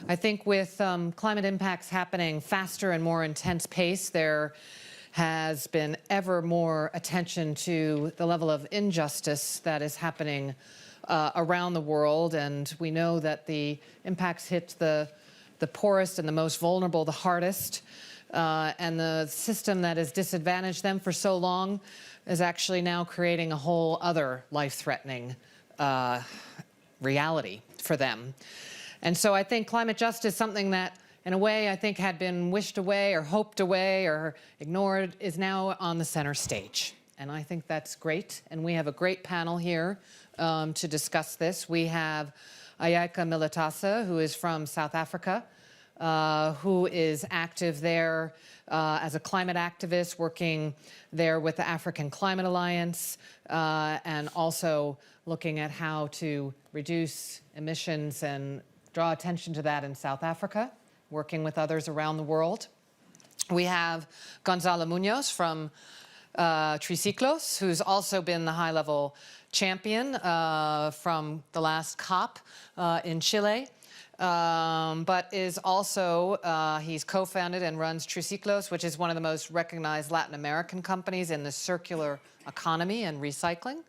I think with climate impacts happening faster and more intense pace, there has been ever more attention to the level of injustice that is happening around the world. And we know that the impacts hit the poorest and the most vulnerable the hardest. And the system that has disadvantaged them for so long is actually now creating a whole other life-threatening reality for them. And so I think climate justice, something that in a way I think had been wished away or hoped away or ignored, is now on the center stage. And I think that's great. And we have a great panel here to discuss this. We have Ayaka Militasa, who is from South Africa, who is active there as a climate activist, working there with the African Climate Alliance, and also looking at how to reduce emissions and draw attention to that in South Africa, working with others around the world. We have Gonzalo Munoz from Triciclos, who's also been the high-level champion from the last COP in Chile. But is also, he's co-founded and runs Triciclos, which is one of the most recognized Latin American companies in the circular economy and recycling.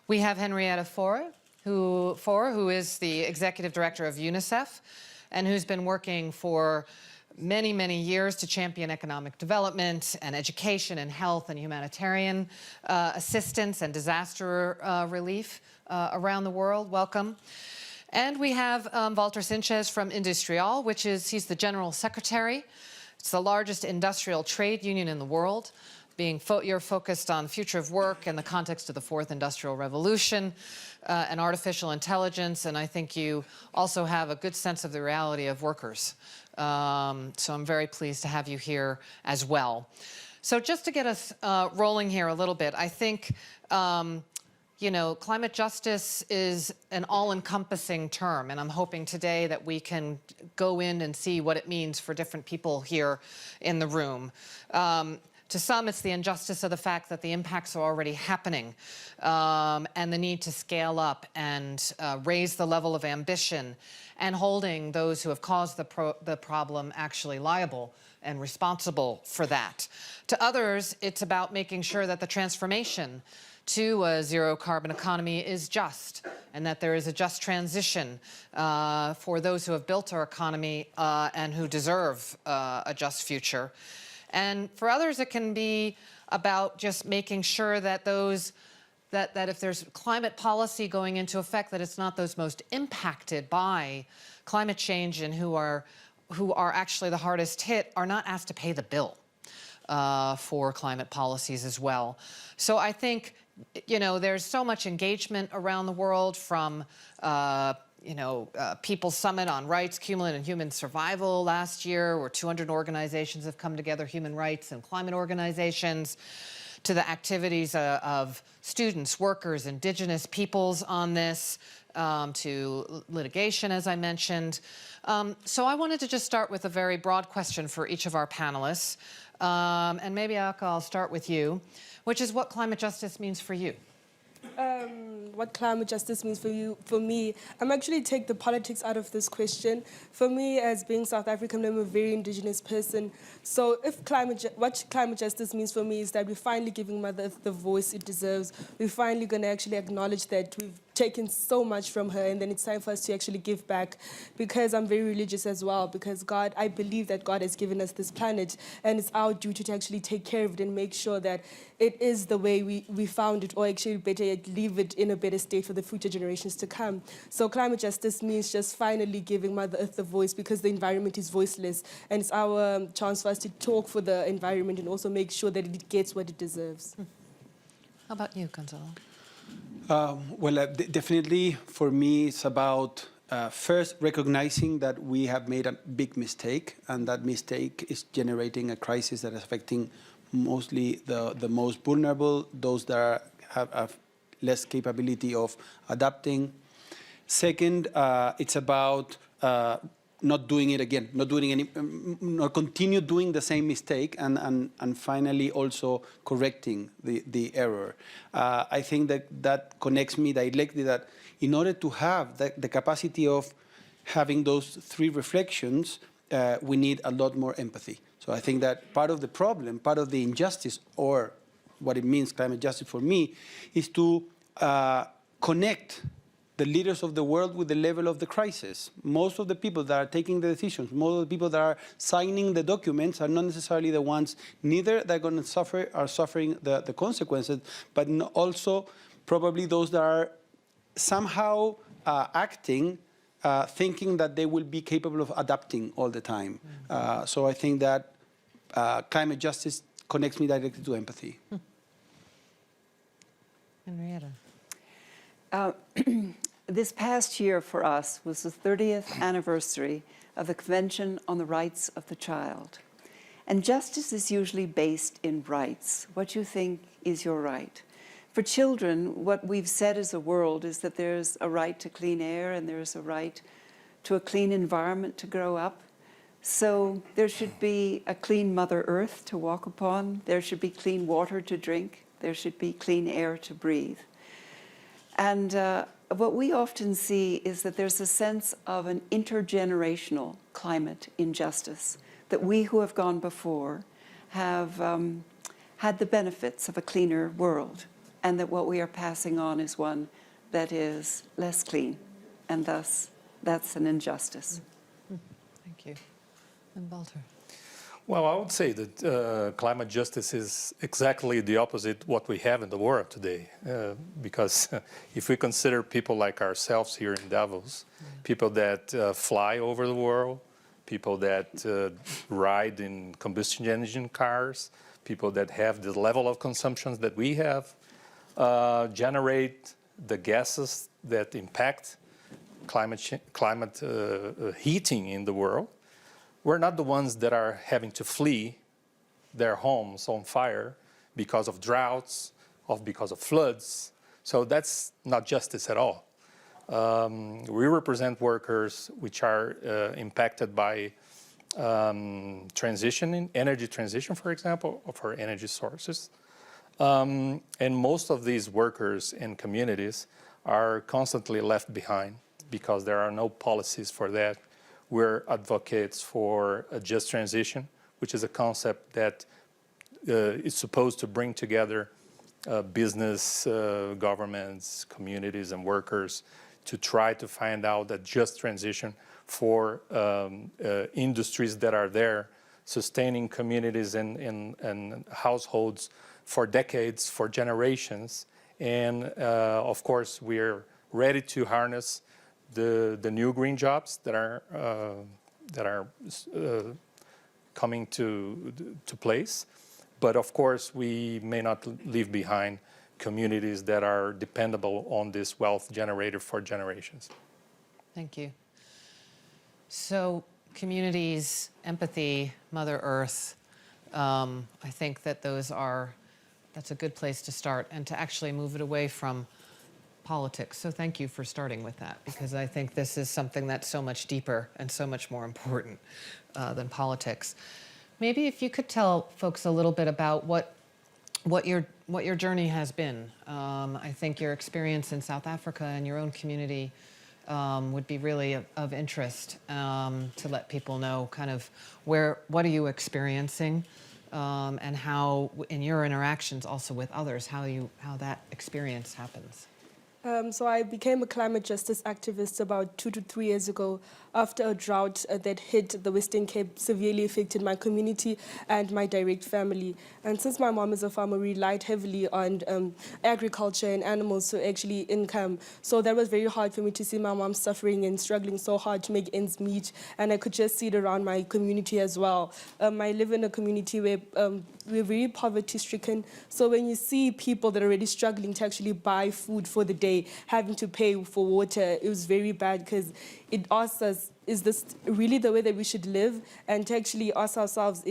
We have Henrietta Fore, who is the executive director of UNICEF, and who's been working for many, many years to champion economic development and education and health and humanitarian assistance and disaster relief around the world. Welcome. And we have Walter Sanchez from Industrial, he's the general secretary. It's the largest industrial trade union in the world. You're focused on the future of work in the context of the fourth industrial revolution and artificial intelligence. And I think you also have a good sense of the reality of workers. So I'm very pleased to have you here as well. So just to get us rolling here a little bit, I think you know, climate justice is an all-encompassing term, and I'm hoping today that we can go in and see what it means for different people here in the room. To some, it's the injustice of the fact that the impacts are already happening, and the need to scale up and raise the level of ambition, and holding those who have caused the problem actually liable and responsible for that. To others, it's about making sure that the transformation to a zero-carbon economy is just, and that there is a just transition for those who have built our economy and who deserve a just future. And for others, it can be about just making sure that that if there's climate policy going into effect, that it's not those most impacted by climate change and who are actually the hardest hit are not asked to pay the bill for climate policies as well. So I think, you know, there's so much engagement around the world from, People's Summit on Rights, Cumulative and Human Survival last year, where 200 organizations have come together, human rights and climate organizations, to the activities of students, workers, indigenous peoples on this, to litigation, as I mentioned. So I wanted to just start with a very broad question for each of our panelists. And maybe, Ayaka, I'll start with you, which is what climate justice means for you. What climate justice means for me, I'm actually take the politics out of this question. For me, as being South African, I'm a very indigenous person. So if what climate justice means for me is that we're finally giving Mother Earth the voice it deserves. We're finally going to actually acknowledge that we've taken so much from her, and then it's time for us to actually give back, because I'm very religious as well, because I believe that God has given us this planet, and it's our duty to actually take care of it and make sure that it is the way we found it, or actually better yet, leave it in a better state for the future generations to come. So climate justice means just finally giving Mother Earth the voice, because the environment is voiceless, and it's our chance for us to talk for the environment and also make sure that it gets what it deserves. How about you, Gonzalo? Definitely for me it's about first recognizing that we have made a big mistake, and that mistake is generating a crisis that is affecting mostly the most vulnerable, those that have less capability of adapting. Second, it's about not doing it again, not continue doing the same mistake, and finally also correcting the error. I think that connects me directly that in order to have the capacity of having those three reflections, we need a lot more empathy. So I think that part of the problem, part of the injustice, or what it means, climate justice for me, is to connect the leaders of the world with the level of the crisis. Most of the people that are taking the decisions, most of the people that are signing the documents are not necessarily the ones, neither that are going to suffer, are suffering the consequences, but also probably those that are somehow acting, thinking that they will be capable of adapting all the time. So I think that climate justice connects me directly to empathy. Henrietta. This past year for us was the 30th anniversary of the Convention on the Rights of the Child. And justice is usually based in rights. What you think is your right. For children, what we've said as a world is that there's a right to clean air and there's a right to a clean environment to grow up. So there should be a clean Mother Earth to walk upon. There should be clean water to drink. There should be clean air to breathe. And what we often see is that there's a sense of an intergenerational climate injustice, that we who have gone before have had the benefits of a cleaner world, and that what we are passing on is one that is less clean, and thus that's an injustice. Thank you. And Walter. Well, I would say that climate justice is exactly the opposite what we have in the world today. Because if we consider people like ourselves here in Davos, people that fly over the world, people that ride in combustion engine cars, people that have the level of consumptions that we have, generate the gases that impact climate heating in the world. We're not the ones that are having to flee their homes on fire because of droughts or because of floods. So that's not justice at all. We represent workers which are impacted by energy transition, for example, of our energy sources. And most of these workers and communities are constantly left behind because there are no policies for that. We're advocates for a just transition, which is a concept that is supposed to bring together business, governments, communities, and workers to try to find out a just transition for industries that are there, sustaining communities and households for decades, for generations. And of course, we're ready to harness the new green jobs that are coming to place, but of course we may not leave behind communities that are dependable on this wealth generated for generations. Thank you. So communities, empathy, Mother Earth, I think that that's a good place to start, and to actually move it away from politics. So thank you for starting with that, because I think this is something that's so much deeper and so much more important than politics. Maybe if you could tell folks a little bit about what your journey has been. I think your experience in South Africa and your own community would be really of interest to let people know kind of what are you experiencing, and how in your interactions also with others, how that experience happens. So I became a climate justice activist about 2 to 3 years ago after a drought that hit the Western Cape, severely affected my community and my direct family. And since my mom is a farmer, we relied heavily on agriculture and animals to actually income. So that was very hard for me to see my mom suffering and struggling so hard to make ends meet. And I could just see it around my community as well. I live in a community where we're very poverty-stricken. So when you see people that are already struggling to actually buy food for the day, having to pay for water, it was very bad, because it asks us, is this really the way that we should live? And to actually ask ourselves,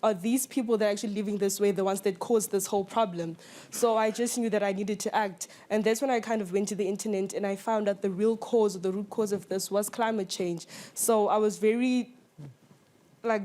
are these people that are actually living this way the ones that caused this whole problem? So I just knew that I needed to act. And that's when I kind of went to the internet and I found out the root cause of this was climate change. So I was very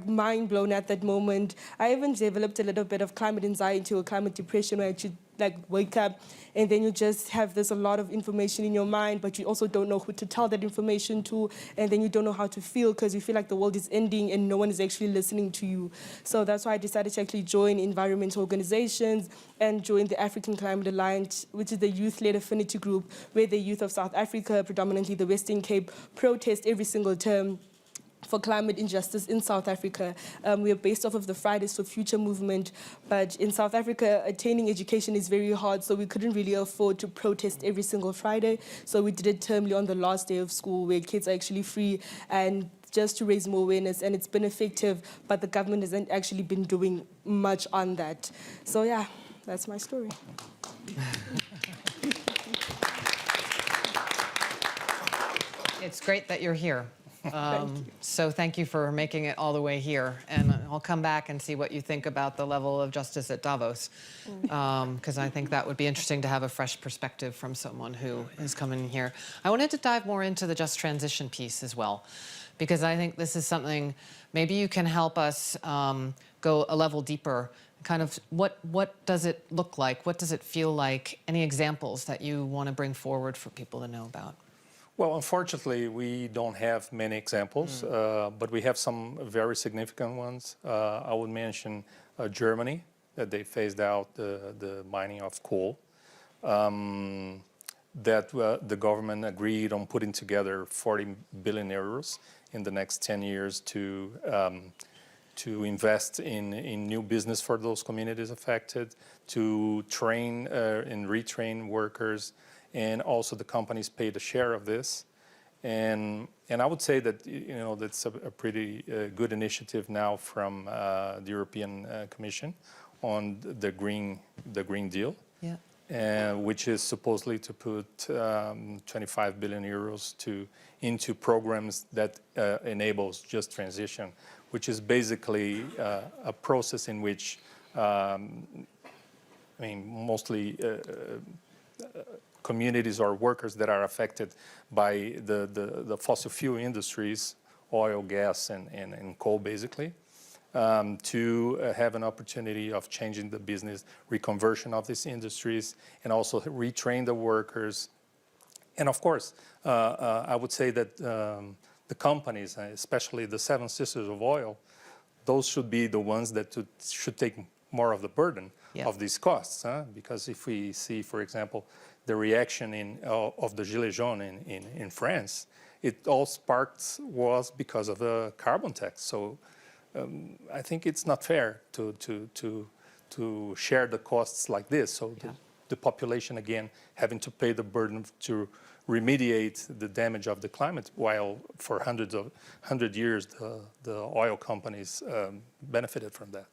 mind blown at that moment. I even developed a little bit of climate anxiety or climate depression, where I like wake up and then you just have a lot of information in your mind, but you also don't know who to tell that information to, and then you don't know how to feel because you feel like the world is ending and no one is actually listening to you. So that's why I decided to actually join environmental organizations and join the African Climate Alliance, which is the youth-led affinity group where the youth of South Africa, predominantly the Western Cape, protest every single term for climate injustice in South Africa. We are based off of the Fridays for Future movement, but in South Africa, attaining education is very hard, so we couldn't really afford to protest every single Friday. So we did it termly on the last day of school where kids are actually free and just to raise more awareness, and it's been effective, but the government hasn't actually been doing much on that. So yeah, that's my story. It's great that you're here. Thank you. So thank you for making it all the way here. And I'll come back and see what you think about the level of justice at Davos, because I think that would be interesting to have a fresh perspective from someone who is coming here. I wanted to dive more into the just transition piece as well, because I think this is something, maybe you can help us go a level deeper. Kind of what does it look like? What does it feel like? Any examples that you want to bring forward for people to know about? Well, unfortunately, we don't have many examples, but we have some very significant ones. I would mention Germany, that they phased out the mining of coal, that the government agreed on putting together 40 billion euros in the next 10 years to invest in new business for those communities affected, to train and retrain workers, and also the companies paid a share of this. And I would say that, you know, that's a pretty good initiative now from the European Commission on the Green Deal, which is supposedly to put 25 billion euros into programs that enables just transition, which is basically a process in which, mostly communities or workers that are affected by the fossil fuel industries, oil, gas, and coal, basically, to have an opportunity of changing the business, reconversion of these industries, and also retrain the workers. And of course, I would say that the companies, especially the Seven Sisters of Oil, those should be the ones that should take more of the burden of these costs. Because if we see, for example, the reaction of the Gilets jaunes in France, it all was because of the carbon tax. So I think it's not fair to share the costs like this. So the population, again, having to pay the burden to remediate the damage of the climate, while for 100 years the oil companies benefited from that.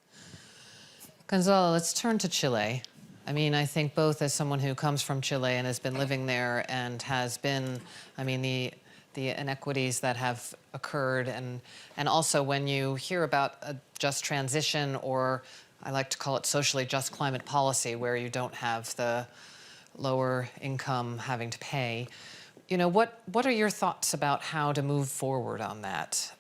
Gonzalo, let's turn to Chile. I mean, I think both as someone who comes from Chile and has been living there and has been, the inequities that have occurred, and also when you hear about a just transition, or I like to call it socially just climate policy, where you don't have the lower income having to pay. You know, what are your thoughts about how to move forward on that?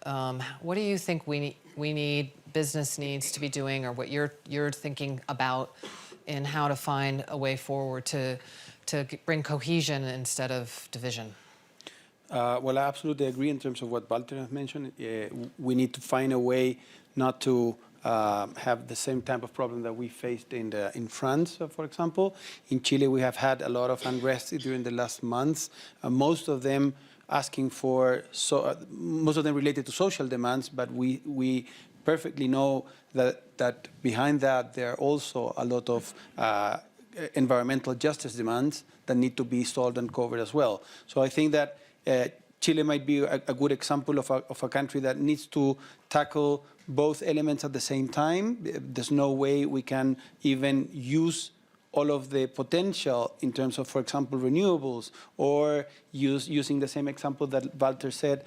What do you think we need, business needs to be doing, or what you're thinking about in how to find a way forward to bring cohesion instead of division? Well, I absolutely agree in terms of what Walter has mentioned. We need to find a way not to have the same type of problem that we faced in France, for example. In Chile, we have had a lot of unrest during the last months. Most of them asking for, most of them related to social demands, but we perfectly know that behind that there are also a lot of environmental justice demands that need to be solved and covered as well. So I think that Chile might be a good example of a country that needs to tackle both elements at the same time. There's no way we can even use all of the potential in terms of, for example, renewables, or using the same example that Walter said,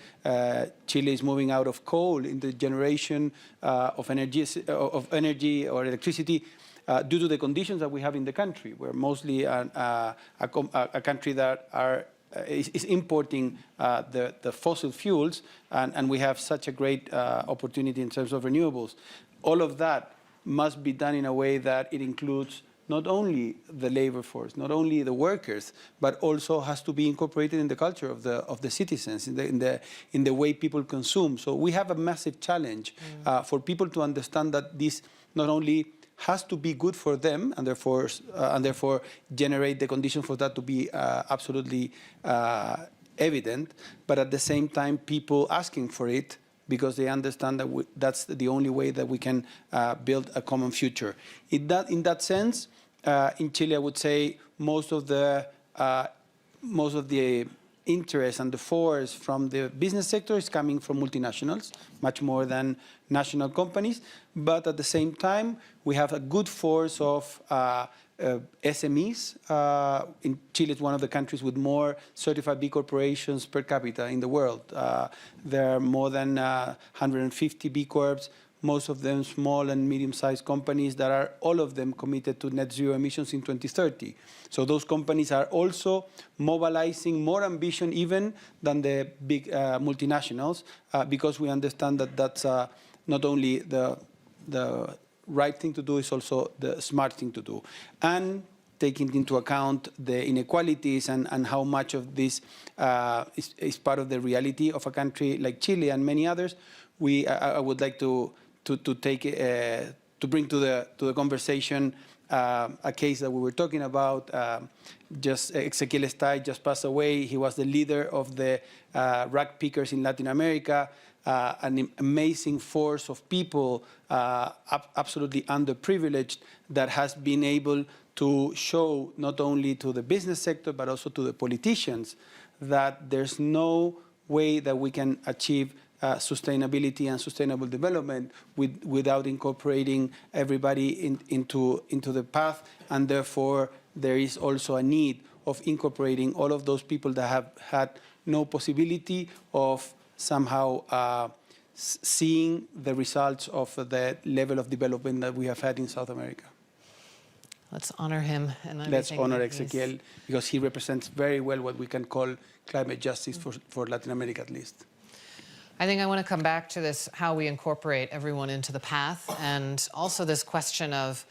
Chile is moving out of coal in the generation of energy or electricity due to the conditions that we have in the country. We're mostly a country that is importing the fossil fuels, and we have such a great opportunity in terms of renewables. All of that must be done in a way that it includes not only the labor force, not only the workers, but also has to be incorporated in the culture of the citizens, in the way people consume. So we have a massive challenge for people to understand that this not only has to be good for them, and therefore generate the conditions for that to be absolutely evident, but at the same time, people asking for it because they understand that that's the only way that we can build a common future. In that sense, in Chile, I would say most of the interest and the force from the business sector is coming from multinationals, much more than national companies. But at the same time, we have a good force of SMEs. In Chile, it's one of the countries with more certified B corporations per capita in the world. There are more than 150 B Corps, most of them small and medium-sized companies that are all of them committed to net zero emissions in 2030. So those companies are also mobilizing more ambition even than the big multinationals, because we understand that that's not only the right thing to do, it's also the smart thing to do. And taking into account the inequalities and how much of this is part of the reality of a country like Chile and many others, I would like to bring to the conversation a case that we were talking about. Just Ezequiel Estay just passed away. He was the leader of the rag pickers in Latin America, an amazing force of people, absolutely underprivileged, that has been able to show not only to the business sector but also to the politicians that there's no way that we can achieve sustainability and sustainable development without incorporating everybody into the path, and therefore there is also a need of incorporating all of those people that have had no possibility of somehow seeing the results of the level of development that we have had in South America. Let's honor him. And let's honor that he's- Ezequiel, because he represents very well what we can call climate justice for Latin America at least. I think I want to come back to this, how we incorporate everyone into the path, and also this question of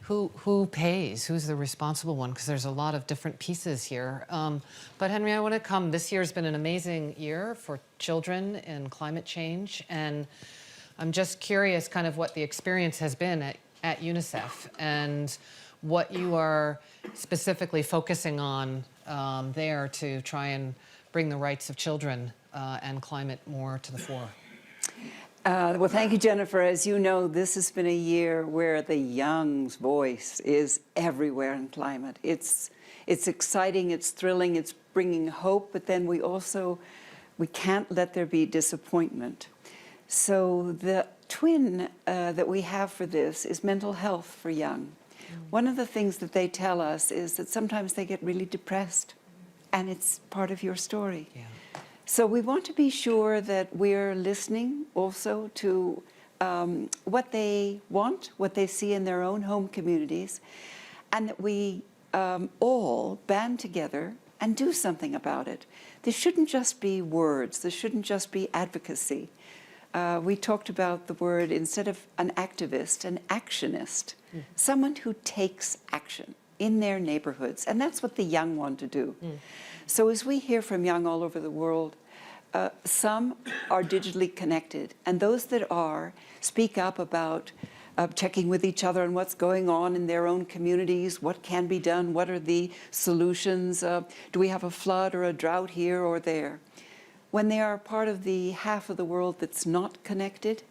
who pays, who's the responsible one, because there's a lot of different pieces here. But Henry, I want to come, this year has been an amazing year for children in climate change, and I'm just curious kind of what the experience has been at UNICEF and what you are specifically focusing on there to try and bring the rights of children and climate more to the fore. Well, thank you, Jennifer. As you know, this has been a year where the young's voice is everywhere in climate. It's exciting, it's thrilling, it's bringing hope, but then we can't let there be disappointment. So the twin that we have for this is mental health for young. One of the things that they tell us is that sometimes they get really depressed, and it's part of your story. Yeah. So we want to be sure that we're listening also to what they want, what they see in their own home communities, and that we all band together and do something about it. This shouldn't just be words. This shouldn't just be advocacy. We talked about the word, instead of an activist, an actionist, someone who takes action in their neighborhoods. And that's what the young want to do. So as we hear from young all over the world, some are digitally connected, and those that are speak up about checking with each other on what's going on in their own communities, what can be done, what are the solutions, do we have a flood or a drought here or there. When they are part of the half of the world that's not connected,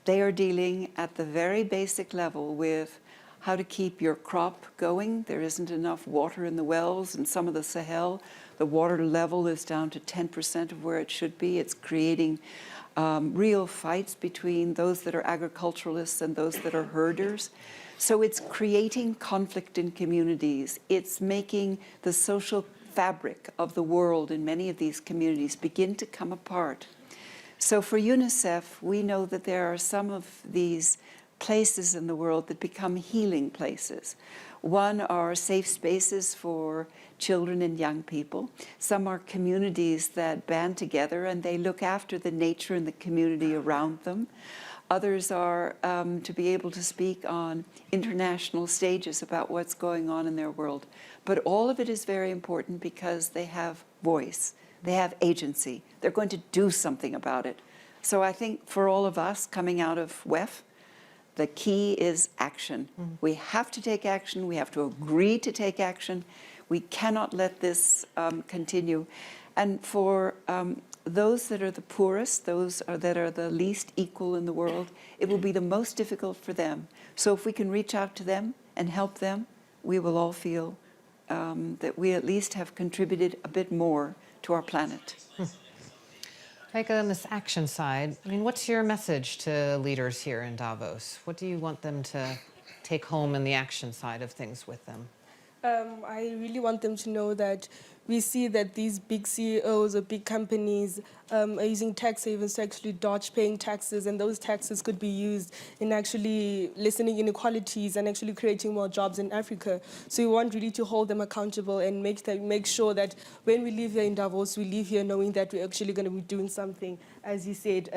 they are dealing at the very basic level with how to keep your crop going. There isn't enough water in the wells in some of the Sahel. The water level is down to 10% of where it should be. It's creating real fights between those that are agriculturalists and those that are herders. So it's creating conflict in communities. It's making the social fabric of the world in many of these communities begin to come apart. So for UNICEF, we know that there are some of these places in the world that become healing places. One are safe spaces for children and young people. Some are communities that band together and they look after the nature and the community around them. Others are to be able to speak on international stages about what's going on in their world. But all of it is very important because they have voice, they have agency, they're going to do something about it. So I think for all of us coming out of WEF, the key is action. We have to take action, we have to agree to take action. We cannot let this continue. And for those that are the poorest, those that are the least equal in the world, it will be the most difficult for them. So if we can reach out to them and help them, we will all feel that we at least have contributed a bit more to our planet. Heike, on this action side, I mean, what's your message to leaders here in Davos? What do you want them to take home in the action side of things with them? I really want them to know that we see that these big CEOs or big companies are using tax havens to actually dodge paying taxes, and those taxes could be used in actually lessening inequalities and actually creating more jobs in Africa. So we want really to hold them accountable and make sure that when we live here in Davos, we live here knowing that we're actually going to be doing something. As you said,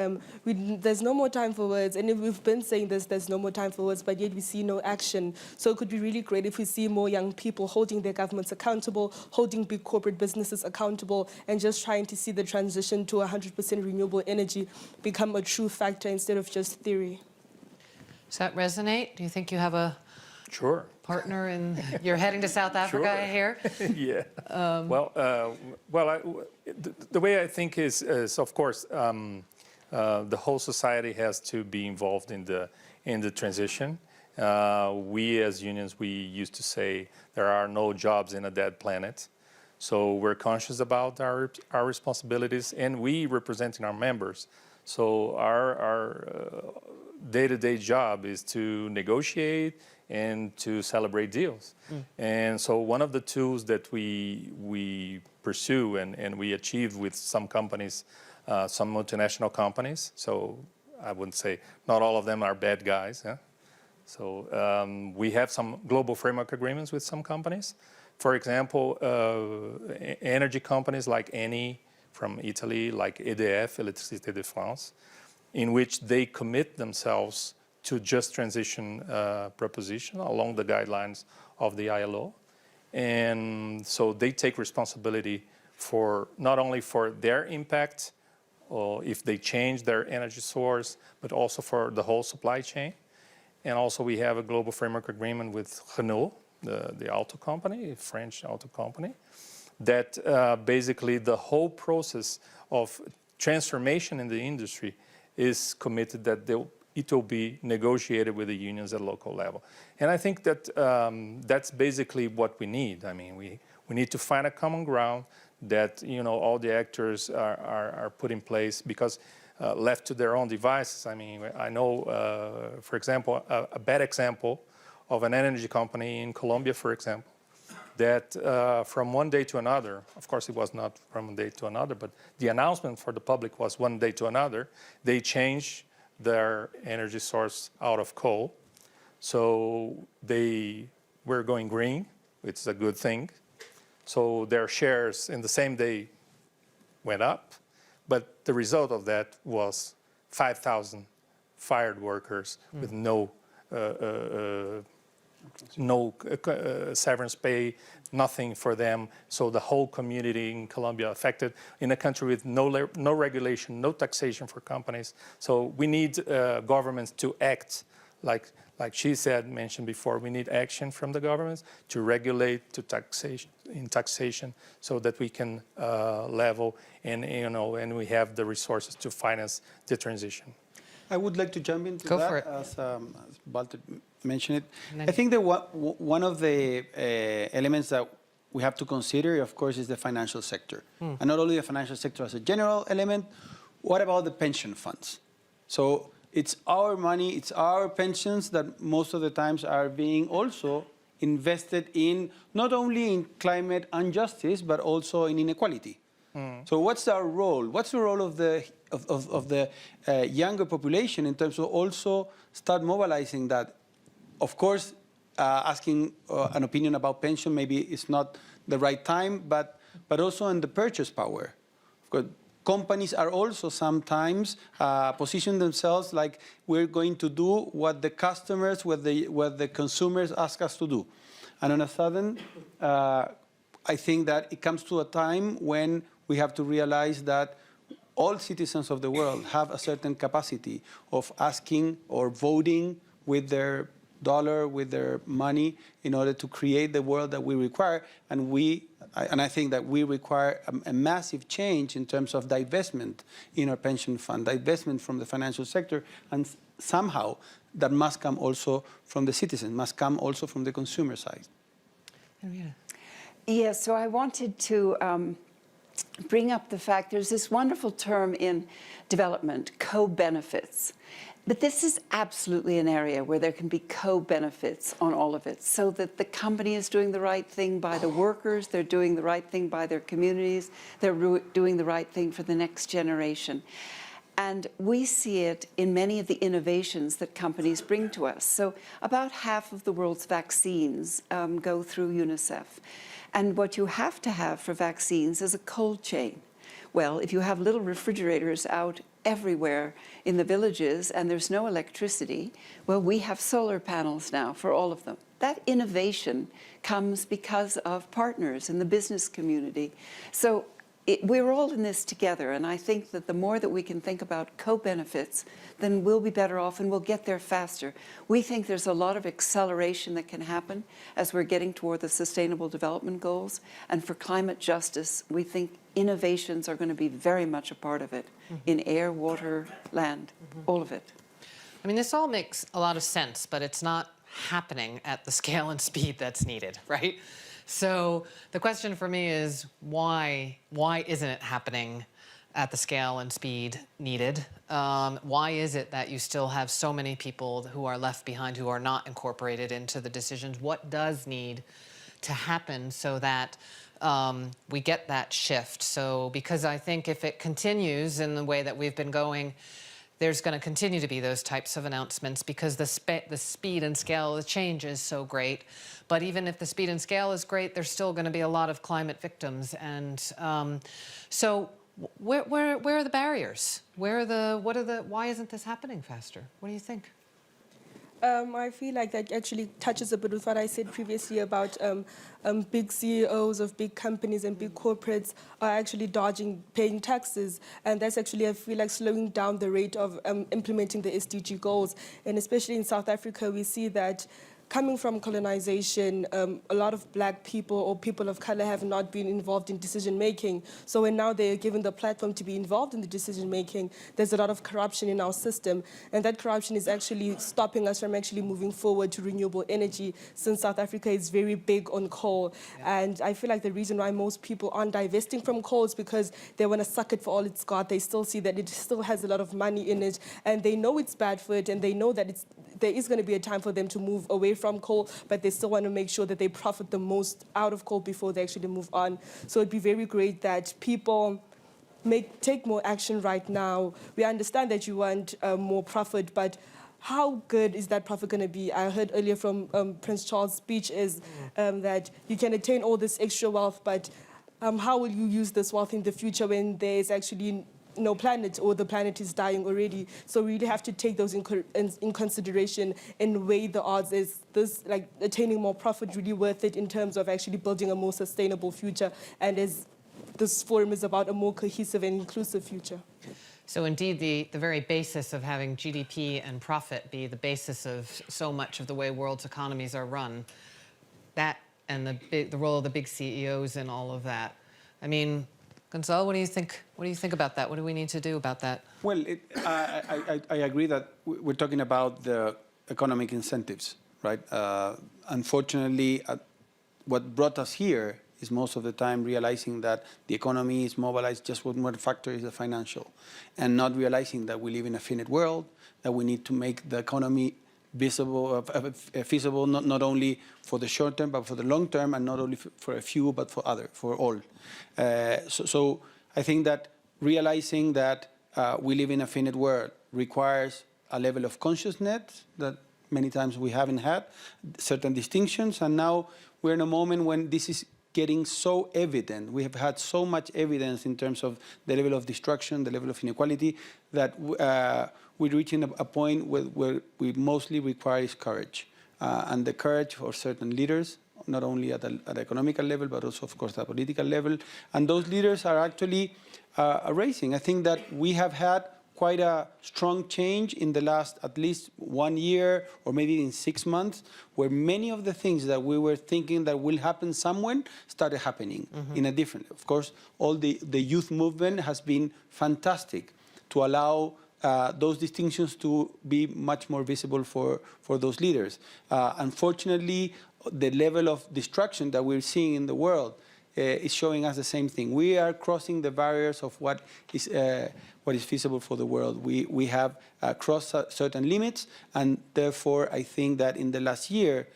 there's no more time for words, and if we've been saying this, there's no more time for words, but yet we see no action. So it could be really great if we see more young people holding their governments accountable, holding big corporate businesses accountable, and just trying to see the transition to 100% renewable energy become a true factor instead of just theory. Does that resonate? Do you think you have a Sure. partner in, you're heading to South Africa, I hear? Yeah. The way I think is of course, the whole society has to be involved in the transition. We as unions, we used to say there are no jobs in a dead planet. So we're conscious about our responsibilities, and we representing our members. So our day-to-day job is to negotiate and to celebrate deals. And so one of the tools that we pursue and we achieve with some companies, some multinational companies, so I wouldn't say not all of them are bad guys. Yeah? So we have some global framework agreements with some companies. For example, energy companies like Eni from Italy, like EDF, Électricité de France, in which they commit themselves to just transition proposition along the guidelines of the ILO. And so they take responsibility for not only for their impact, or if they change their energy source, but also for the whole supply chain. And also we have a global framework agreement with Renault, the auto company, French auto company, that basically the whole process of transformation in the industry is committed that it will be negotiated with the unions at local level. And I think that that's basically what we need. I mean, we need to find a common ground that, you know, all the actors are put in place, because left to their own devices, I mean, I know, for example, a bad example of an energy company in Colombia, for example, that from one day to another, of course it was not from one day to another, but the announcement for the public was one day to another, they changed their energy source out of coal. So they were going green, which is a good thing. So their shares in the same day went up, but the result of that was 5,000 fired workers with no severance pay, nothing for them. So the whole community in Colombia affected, in a country with no regulation, no taxation for companies. So we need governments to act, like she said, mentioned before. We need action from the governments to regulate, to taxation, so that we can level and, you know, and we have the resources to finance the transition. I would like to jump into Go that, for it. as Walter mentioned it. I think that one of the elements that we have to consider, of course, is the financial sector. And not only the financial sector as a general element, what about the pension funds? So it's our money, it's our pensions that most of the times are being also invested in, not only in climate injustice, but also in inequality. So what's our role? What's the role of the younger population in terms of also start mobilizing that? Of course, asking an opinion about pension maybe it's not the right time, but also in the purchase power. Because companies are also sometimes position themselves like we're going to do what the customers, what the consumers ask us to do. And on a sudden, I think that it comes to a time when we have to realize that all citizens of the world have a certain capacity of asking or voting with their dollar, with their money, in order to create the world that we require. And I think that we require a massive change in terms of divestment in our pension fund, divestment from the financial sector, and somehow that must come also from the citizen, must come also from the consumer side. Henrietta. Yes, so I wanted to bring up the fact there's this wonderful term in development, co-benefits. But this is absolutely an area where there can be co-benefits on all of it, so that the company is doing the right thing by the workers, they're doing the right thing by their communities, they're doing the right thing for the next generation. And we see it in many of the innovations that companies bring to us. So about half of the world's vaccines go through UNICEF. And what you have to have for vaccines is a cold chain. Well, if you have little refrigerators out everywhere in the villages and there's no electricity, well, we have solar panels now for all of them. That innovation comes because of partners in the business community. So we're all in this together, and I think that the more that we can think about co-benefits, then we'll be better off and we'll get there faster. We think there's a lot of acceleration that can happen as we're getting toward the Sustainable Development Goals, and for climate justice, we think innovations are going to be very much a part of it, in air, water, land, all of it. I mean, this all makes a lot of sense, but it's not happening at the scale and speed that's needed, right? So the question for me is why isn't it happening at the scale and speed needed? Why is it that you still have so many people who are left behind, who are not incorporated into the decisions? What does need to happen so that we get that shift? So, because I think if it continues in the way that we've been going, there's going to continue to be those types of announcements because the speed and scale of the change is so great. But even if the speed and scale is great, there's still going to be a lot of climate victims. And so where are the barriers? Why isn't this happening faster? What do you think? I feel like that actually touches a bit with what I said previously about big CEOs of big companies and big corporates are actually dodging paying taxes. And that's actually, I feel like, slowing down the rate of implementing the SDG goals. And especially in South Africa, we see that coming from colonization, a lot of black people or people of color have not been involved in decision making. So when now they're given the platform to be involved in the decision making, there's a lot of corruption in our system. And that corruption is actually stopping us from actually moving forward to renewable energy, since South Africa is very big on coal. Yeah. And I feel like the reason why most people aren't divesting from coal is because they want to suck it for all it's got. They still see that it still has a lot of money in it, and they know it's bad for it, and they know that there is going to be a time for them to move away from coal, but they still want to make sure that they profit the most out of coal before they actually move on. So it'd be very great that people take more action right now. We understand that you want more profit, but how good is that profit going to be? I heard earlier from Prince Charles' speech is that you can attain all this extra wealth, but how will you use this wealth in the future when there's actually no planet, or the planet is dying already? So we really have to take those in consideration and weigh the odds. Is this, like, attaining more profit really worth it in terms of actually building a more sustainable future? And as this forum is about a more cohesive and inclusive future. So indeed, the very basis of having GDP and profit be the basis of so much of the way world's economies are run, that and the role of the big CEOs and all of that. I mean, Gonzalo, what do you think? What do you think about that? What do we need to do about that? Well, I agree that we're talking about the economic incentives, right? Unfortunately, what brought us here is most of the time realizing that the economy is mobilized just with one factor, is the financial, and not realizing that we live in a finite world, that we need to make the economy visible, feasible, not only for the short term, but for the long term, and not only for a few, but for all. So I think that realizing that we live in a finite world requires a level of consciousness that many times we haven't had certain distinctions, and now we're in a moment when this is getting so evident. We have had so much evidence in terms of the level of destruction, the level of inequality, that we're reaching a point where we mostly require is courage. And the courage for certain leaders, not only at the economical level, but also, of course, at the political level. And those leaders are actually raising. I think that we have had quite a strong change in the last at least 1 year or maybe in 6 months, where many of the things that we were thinking that will happen somewhere started happening in a different. Of course, all the youth movement has been fantastic to allow those distinctions to be much more visible for those leaders. Unfortunately, the level of destruction that we're seeing in the world is showing us the same thing. We are crossing the barriers of what is feasible for the world. We have crossed certain limits, and therefore I think that in the last year,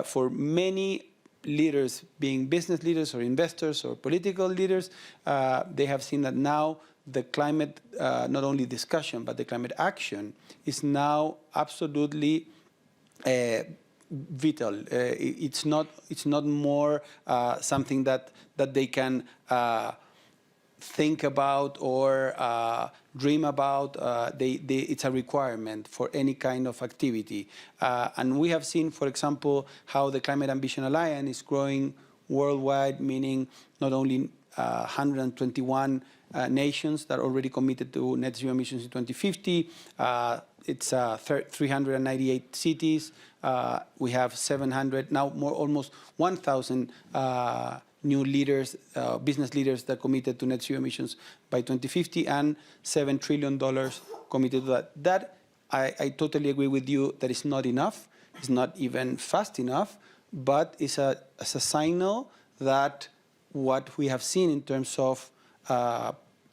for many leaders, being business leaders or investors or political leaders, they have seen that now the climate, not only discussion, but the climate action is now absolutely vital. It's not more something that they can think about or dream about. It's a requirement for any kind of activity. And we have seen, for example, how the Climate Ambition Alliance is growing worldwide, meaning not only 121 nations that are already committed to net zero emissions in 2050. It's 398 cities. We have 700, now almost 1,000 new leaders, business leaders that committed to net zero emissions by 2050, and $7 trillion committed to that. That, I totally agree with you, that is not enough. It's not even fast enough, but it's a signal that what we have seen in terms of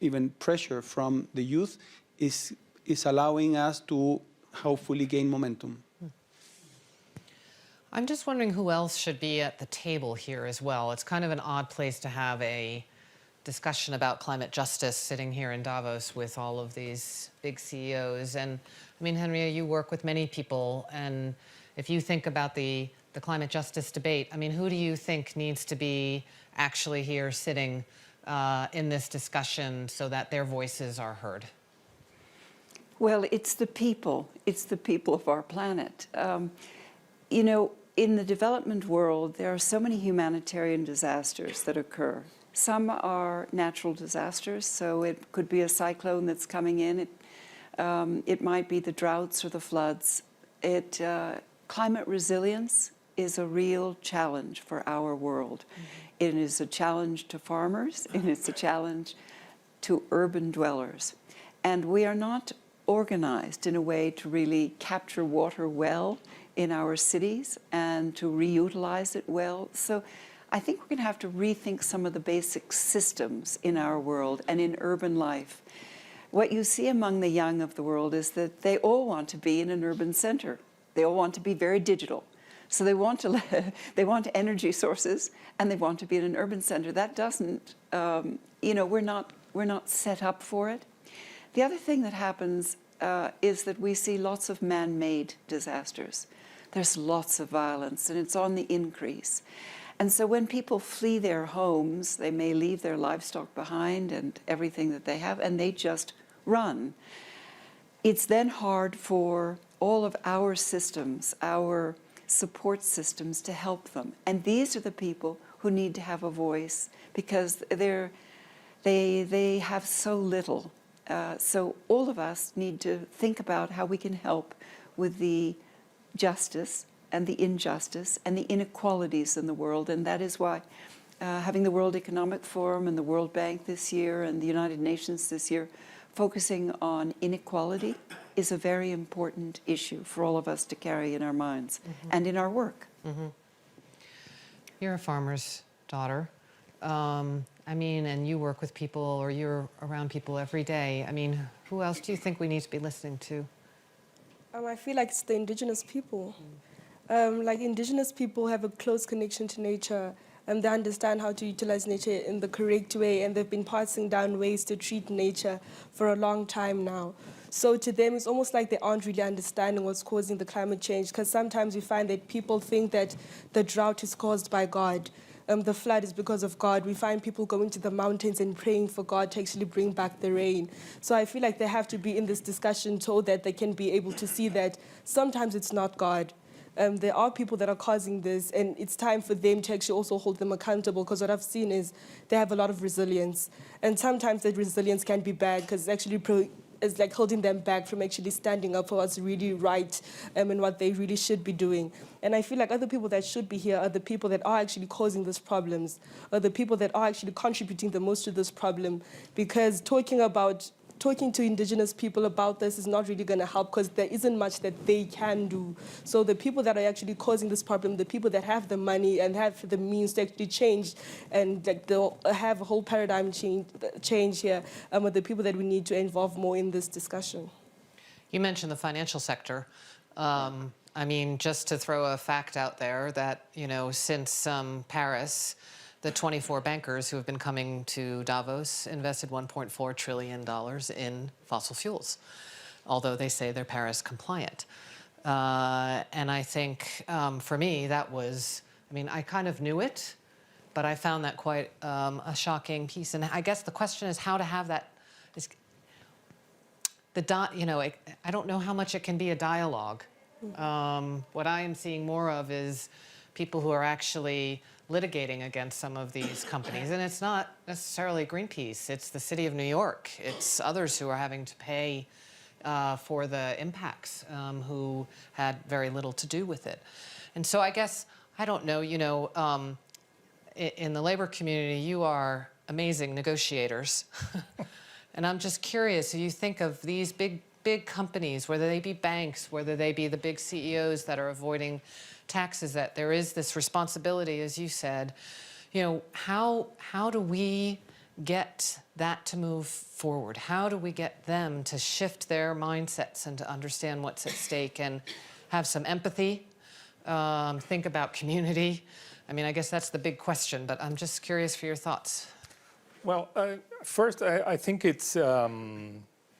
even pressure from the youth is allowing us to hopefully gain momentum. I'm just wondering who else should be at the table here as well. It's kind of an odd place to have a discussion about climate justice sitting here in Davos with all of these big CEOs. And I mean, Henrietta, you work with many people, and if you think about the climate justice debate, I mean, who do you think needs to be actually here sitting in this discussion so that their voices are heard? Well, it's the people. It's the people of our planet. You know, in the development world, there are so many humanitarian disasters that occur. Some are natural disasters, so it could be a cyclone that's coming in. It might be the droughts or the floods. Climate resilience is a real challenge for our world. It is a challenge to farmers, and it's a challenge to urban dwellers. And we are not organized in a way to really capture water well in our cities and to reutilize it well. So I think we're going to have to rethink some of the basic systems in our world and in urban life. What you see among the young of the world is that they all want to be in an urban center. They all want to be very digital. So they want energy sources, and they want to be in an urban center. That doesn't, you know, we're not set up for it. The other thing that happens is that we see lots of man-made disasters. There's lots of violence, and it's on the increase. And so when people flee their homes, they may leave their livestock behind and everything that they have, and they just run. It's then hard for all of our systems, our support systems, to help them. And these are the people who need to have a voice, because they have so little. So all of us need to think about how we can help with the justice and the injustice and the inequalities in the world. And that is why having the World Economic Forum and the World Bank this year and the United Nations this year focusing on inequality is a very important issue for all of us to carry in our minds and in our work. You're a farmer's daughter. I mean, and you work with people, or you're around people every day. I mean, who else do you think we need to be listening to? I feel like it's the indigenous people. Like indigenous people have a close connection to nature. They understand how to utilize nature in the correct way, and they've been passing down ways to treat nature for a long time now. So to them, it's almost like they aren't really understanding what's causing the climate change, because sometimes we find that people think that the drought is caused by God. The flood is because of God. We find people going to the mountains and praying for God to actually bring back the rain. So I feel like they have to be in this discussion so that they can be able to see that sometimes it's not God. There are people that are causing this, and it's time for them to actually also hold them accountable, because what I've seen is they have a lot of resilience. And sometimes that resilience can be bad, because it's actually is like holding them back from actually standing up for what's really right and what they really should be doing. And I feel like other people that should be here are the people that are actually causing these problems, or the people that are actually contributing the most to this problem, because talking to indigenous people about this is not really going to help, because there isn't much that they can do. So the people that are actually causing this problem, the people that have the money and have the means to actually change, and like they'll have a whole paradigm change here, are the people that we need to involve more in this discussion. You mentioned the financial sector. I mean, just to throw a fact out there that, since Paris, the 24 bankers who have been coming to Davos invested $1.4 trillion in fossil fuels, although they say they're Paris compliant. And I think for me, that was, I kind of knew it, but I found that quite a shocking piece. And I guess the question is how to have that, I don't know how much it can be a dialogue. What I am seeing more of is people who are actually litigating against some of these companies. And it's not necessarily Greenpeace, it's the city of New York. It's others who are having to pay for the impacts who had very little to do with it. And so I guess, I don't know, in the labor community, you are amazing negotiators. And I'm just curious, you think of these big companies, whether they be banks, whether they be the big CEOs that are avoiding taxes, that there is this responsibility, as you said, how do we get that to move forward? How do we get them to shift their mindsets and to understand what's at stake and have some empathy, think about community? I guess that's the big question, but I'm just curious for your thoughts. Well, first, I think it's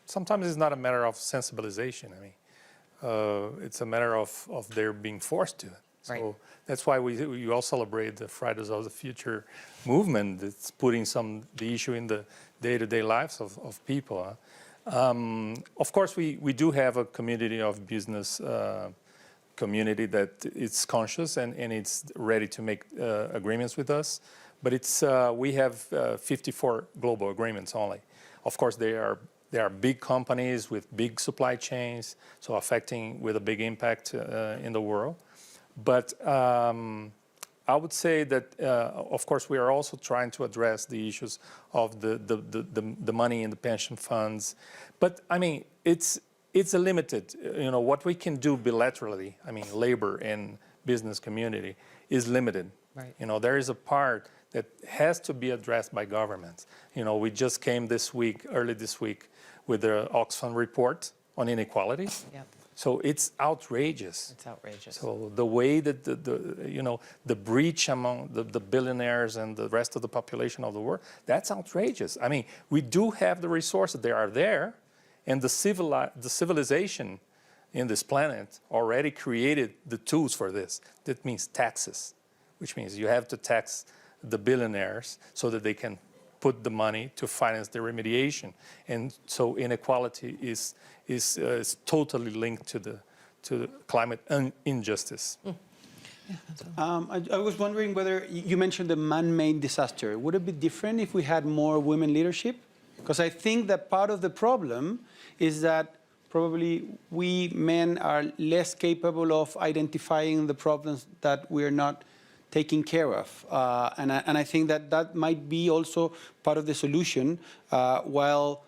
sometimes it's not a matter of sensibilization. It's a matter of their being forced to it. So right. That's why we all celebrate the Fridays of the Future movement. It's putting the issue in the day-to-day lives of people. Of course, we do have a community of business community that is conscious and it's ready to make agreements with us. But we have 54 global agreements only. Of course, they are big companies with big supply chains, so affecting with a big impact in the world. But I would say that, of course, we are also trying to address the issues of the money in the pension funds. But it's a limited. What we can do bilaterally. Labor and business community is limited. Right. There is a part that has to be addressed by governments. We just came early this week, with the Oxfam report on inequality. Yep. So it's outrageous. It's outrageous. So the way that the breach among the billionaires and the rest of the population of the world, that's outrageous. We do have the resources; they are there, and the civilization in this planet already created the tools for this. That means taxes, which means you have to tax the billionaires so that they can put the money to finance the remediation. And so inequality is totally linked to the climate injustice. Mm. I was wondering whether you mentioned the man-made disaster. Would it be different if we had more women leadership? Because I think that part of the problem is that probably we men are less capable of identifying the problems that we're not taking care of. And I think that might be also part of the solution, while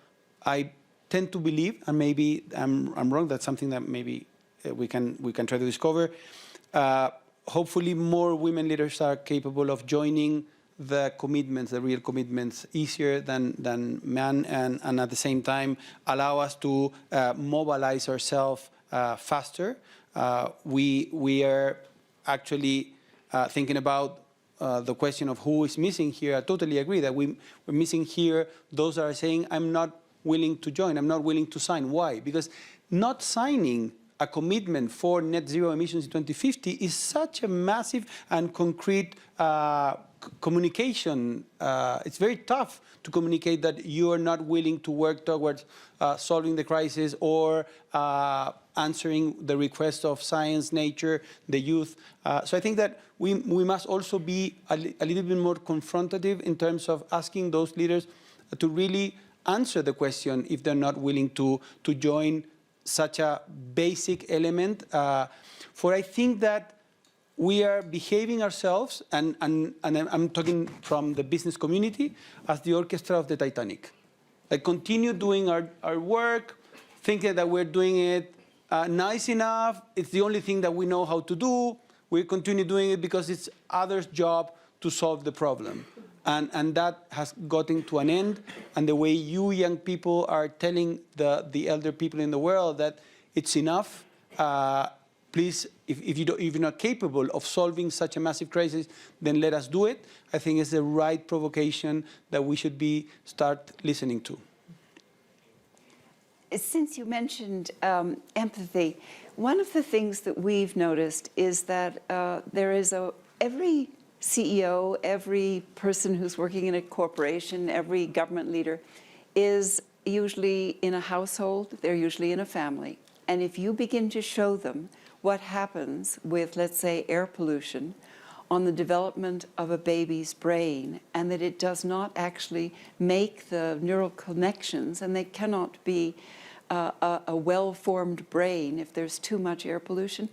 I tend to believe, and maybe I'm wrong, that's something that maybe we can try to discover, hopefully more women leaders are capable of joining the commitments, the real commitments, easier than men, and at the same time allow us to mobilize ourselves faster. We are actually thinking about the question of who is missing here, I totally agree that we're missing here those that are saying, I'm not willing to join, I'm not willing to sign. Why? Because not signing a commitment for net zero emissions in 2050 is such a massive and concrete communication. It's very tough to communicate that you are not willing to work towards solving the crisis or answering the request of science, nature, the youth. So I think that we must also be a little bit more confrontative in terms of asking those leaders to really answer the question if they're not willing to join such a basic element. For I think that we are behaving ourselves, and I'm talking from the business community, as the orchestra of the Titanic. Like continue doing our work, thinking that we're doing it nice enough, it's the only thing that we know how to do, we continue doing it because it's others' job to solve the problem. And that has gotten to an end. And the way you young people are telling the elder people in the world that it's enough, please, if you're not capable of solving such a massive crisis, then let us do it. I think it's the right provocation that we should start listening to. Since you mentioned empathy, one of the things that we've noticed is that there is every CEO, every person who's working in a corporation, every government leader is usually in a household, they're usually in a family. And if you begin to show them what happens with, let's say, air pollution on the development of a baby's brain, and that it does not actually make the neural connections, and they cannot be a well-formed brain if there's too much air pollution,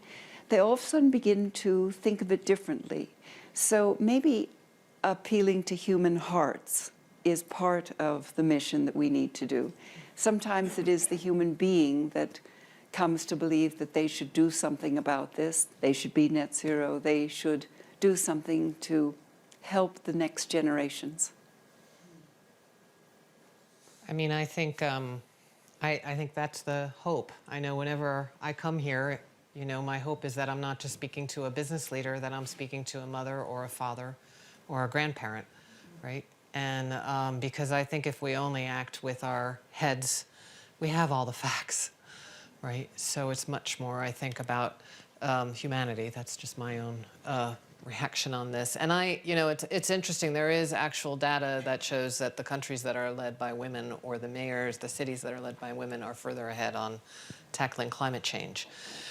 they all of a sudden begin to think of it differently. So maybe appealing to human hearts is part of the mission that we need to do. Sometimes it is the human being that comes to believe that they should do something about this, they should be net zero, they should do something to help the next generations. I mean, I think that's the hope. I know whenever I come here, you know, my hope is that I'm not just speaking to a business leader, that I'm speaking to a mother or a father or a grandparent, right? And because I think if we only act with our heads, we have all the facts, right? So it's much more, I think, about humanity. That's just my own reaction on this. And it's interesting. There is actual data that shows that the countries that are led by women, or the mayors, the cities that are led by women, are further ahead on tackling climate change.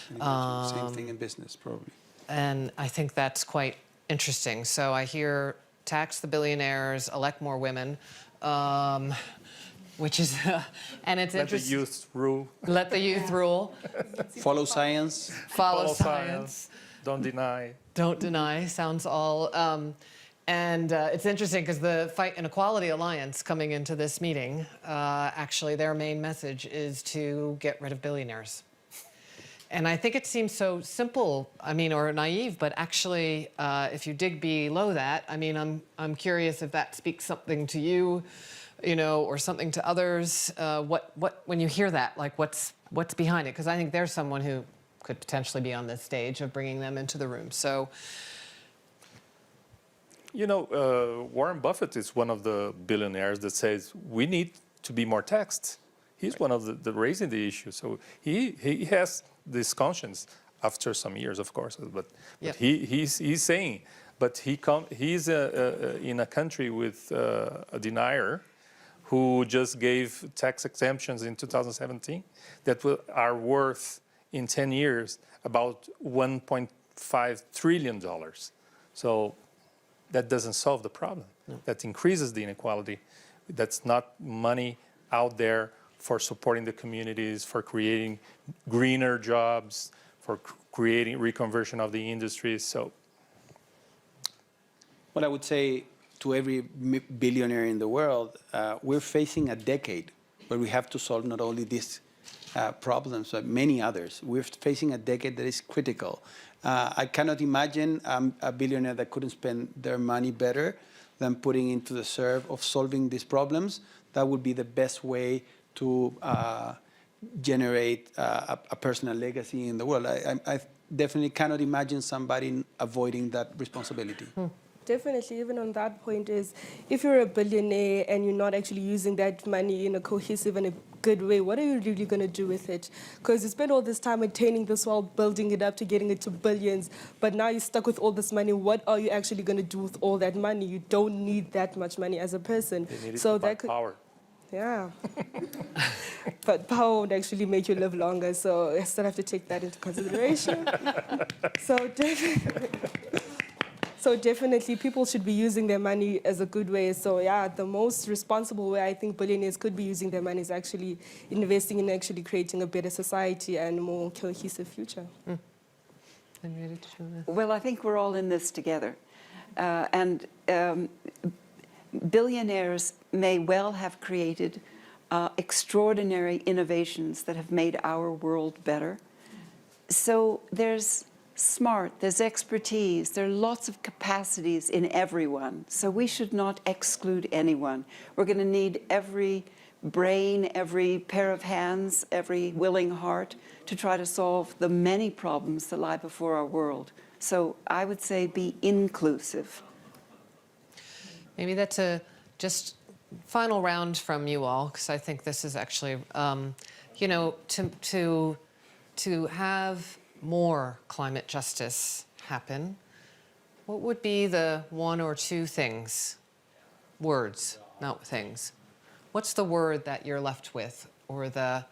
Same thing in business, probably. And I think that's quite interesting. So I hear tax the billionaires, elect more women, which is, and it's interesting. Let the youth rule. Let the youth rule. Follow science. Follow science. Don't deny. Don't deny. Sounds all. And it's interesting because the Fight Inequality Alliance coming into this meeting, actually their main message is to get rid of billionaires. And I think it seems so simple, I mean, or naive, but actually, if you dig below that, I mean, I'm curious if that speaks something to you, you know, or something to others. When you hear that, like, what's behind it? Because I think there's someone who could potentially be on this stage of bringing them into the room. So, you know, Warren Buffett is one of the billionaires that says we need to be more taxed. He's one of the raising the issue. So he has this conscience after some years, of course. But yep. he's saying, but he's in a country with a denier who just gave tax exemptions in 2017 that are worth in 10 years about $1.5 trillion. So that doesn't solve the problem. No. That increases the inequality. That's not money out there for supporting the communities, for creating greener jobs, for creating reconversion of the industries. So, well, I would say to every billionaire in the world, we're facing a decade where we have to solve not only these problems, but many others. We're facing a decade that is critical. I cannot imagine a billionaire that couldn't spend their money better than putting into the serve of solving these problems. That would be the best way to generate a personal legacy in the world. I definitely cannot imagine somebody avoiding that responsibility. Definitely, even on that point is, if you're a billionaire and you're not actually using that money in a cohesive and a good way, what are you really going to do with it? Because you spent all this time attaining this wealth, building it up to getting it to billions, but now you're stuck with all this money. What are you actually going to do with all that money? You don't need that much money as a person. They need it So to buy that could, power. yeah. But power would actually make you live longer, so I still have to take that into consideration. So definitely people should be using their money as a good way. So yeah, the most responsible way I think billionaires could be using their money is actually investing in actually creating a better society and a more cohesive future. Henrietta, did you wanna- Well, I think we're all in this together. Billionaires may well have created extraordinary innovations that have made our world better. So there's there's expertise, there are lots of capacities in everyone. So we should not exclude anyone. We're going to need every brain, every pair of hands, every willing heart to try to solve the many problems that lie before our world. So I would say be inclusive. Maybe that's a just final round from you all, because I think this is actually, you know, to have more climate justice happen, what would be the one or two things, words, not things? What's the word that you're left with, or the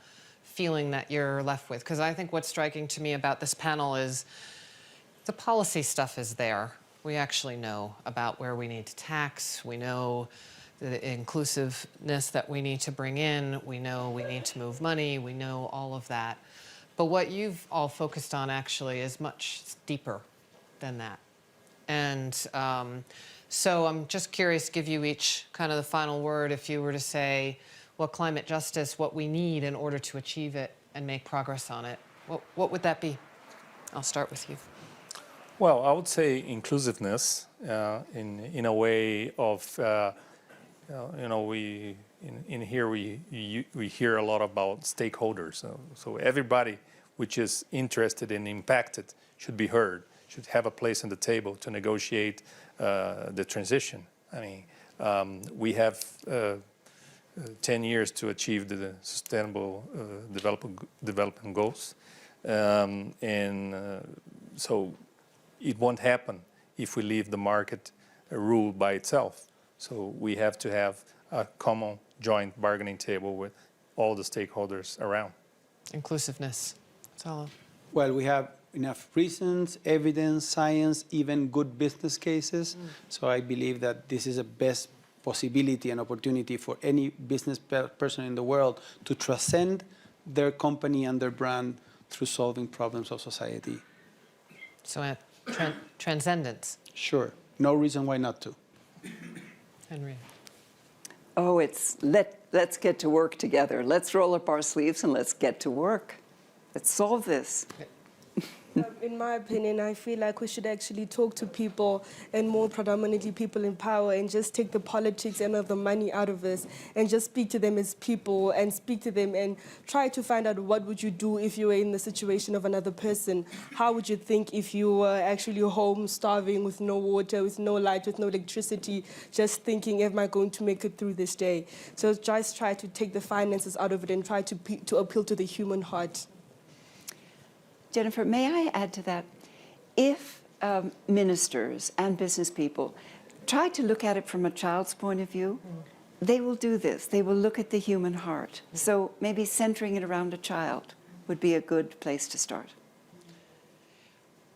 feeling that you're left with? Because I think what's striking to me about this panel is the policy stuff is there. We actually know about where we need to tax. We know the inclusiveness that we need to bring in. We know we need to move money. We know all of that. But what you've all focused on actually is much deeper than that. And so I'm just curious to give you each kind of the final word if you were to say what climate justice, what we need in order to achieve it and make progress on it. What would that be? I'll start with you. Well, I would say inclusiveness in a way of, you know, in here we hear a lot about stakeholders. So everybody which is interested and impacted should be heard, should have a place on the table to negotiate the transition. I mean, we have 10 years to achieve the Sustainable Development Goals. So it won't happen if we leave the market rule by itself. So we have to have a common joint bargaining table with all the stakeholders around. Inclusiveness. That's all. Well, we have enough reasons, evidence, science, even good business cases. So I believe that this is the best possibility and opportunity for any business person in the world to transcend their company and their brand through solving problems of society. So transcendence. Sure. No reason why not to. Henry. Oh, it's let's get to work together. Let's roll up our sleeves and let's get to work. Let's solve this. In my opinion, I feel like we should actually talk to people, and more predominantly people in power, and just take the politics and the money out of this and just speak to them as people and speak to them and try to find out what would you do if you were in the situation of another person. How would you think if you were actually home starving with no water, with no light, with no electricity, just thinking, am I going to make it through this day? So just try to take the finances out of it and try to appeal to the human heart. Jennifer, may I add to that? If ministers and business people try to look at it from a child's point of view, they will do this. They will look at the human heart. So maybe centering it around a child would be a good place to start.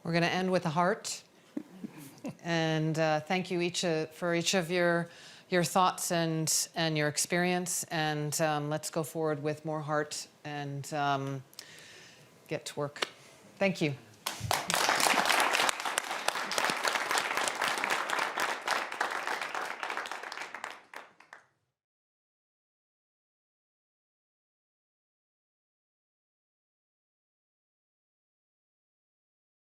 We're going to end with a heart. And thank you each for each of your thoughts and your experience. And let's go forward with more heart and get to work. Thank you.